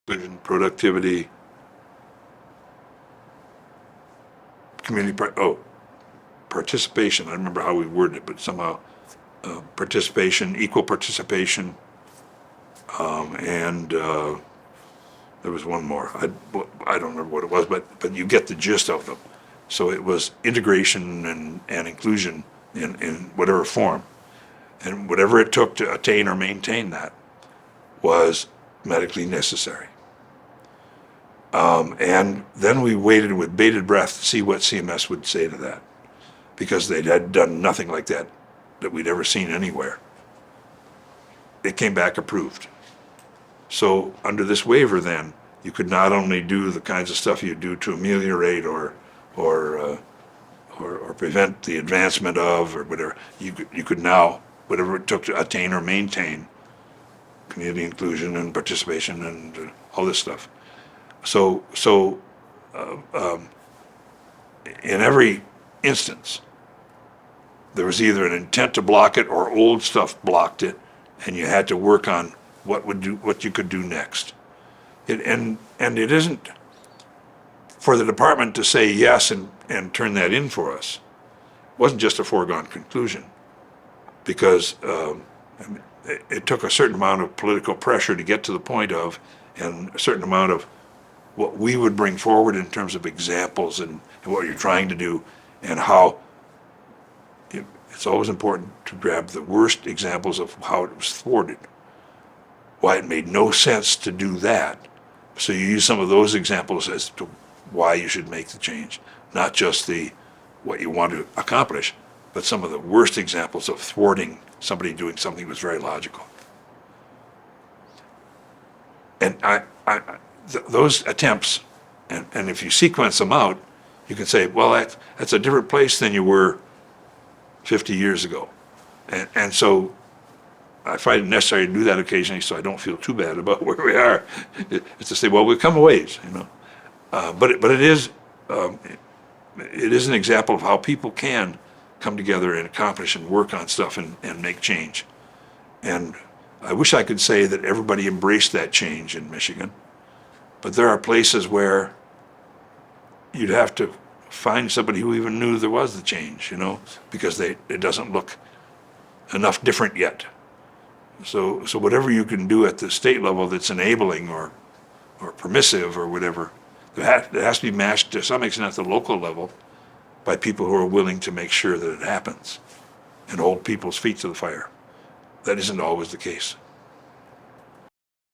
Inclusion, productivity, participation. I don't remember how we worded it, but somehow participation, equal participation, and there was one more. I don't remember what it was, but you get the gist of them. So it was integration and inclusion in whatever form. And whatever it took to attain or maintain that was medically necessary. And then we waited with bated breath to see what CMS would say to that, because they had done nothing like that we'd ever seen anywhere. It came back approved. So under this waiver then, you could not only do the kinds of stuff you do to ameliorate or prevent the advancement of or whatever, you could now, whatever it took to attain or maintain community inclusion and participation and all this stuff. So in every instance, there was either an intent to block it or old stuff blocked it, and you had to work on what you could do next. And it isn't for the department to say yes and turn that in for us. It wasn't just a foregone conclusion, because it took a certain amount of political pressure to get to the point of, and a certain amount of what we would bring forward in terms of examples and what you're trying to do, and how it's always important to grab the worst examples of how it was thwarted, why it made no sense to do that. So you use some of those examples as to why you should make the change, not just what you want to accomplish, but some of the worst examples of thwarting somebody doing something that was very logical. And those attempts, and if you sequence them out, you can say, well, that's a different place than you were 50 years ago. And so I find it necessary to do that occasionally so I don't feel too bad about where we are. It's to say, well, we've come a ways, But it is an example of how people can come together and accomplish and work on stuff and make change. And I wish I could say that everybody embraced that change in Michigan, but there are places where you'd have to find somebody who even knew there was the change, because it doesn't look enough different yet. So whatever you can do at the state level that's enabling or permissive or whatever, that has to be matched to some extent at the local level by people who are willing to make sure that it happens and hold people's feet to the fire. That isn't always the case.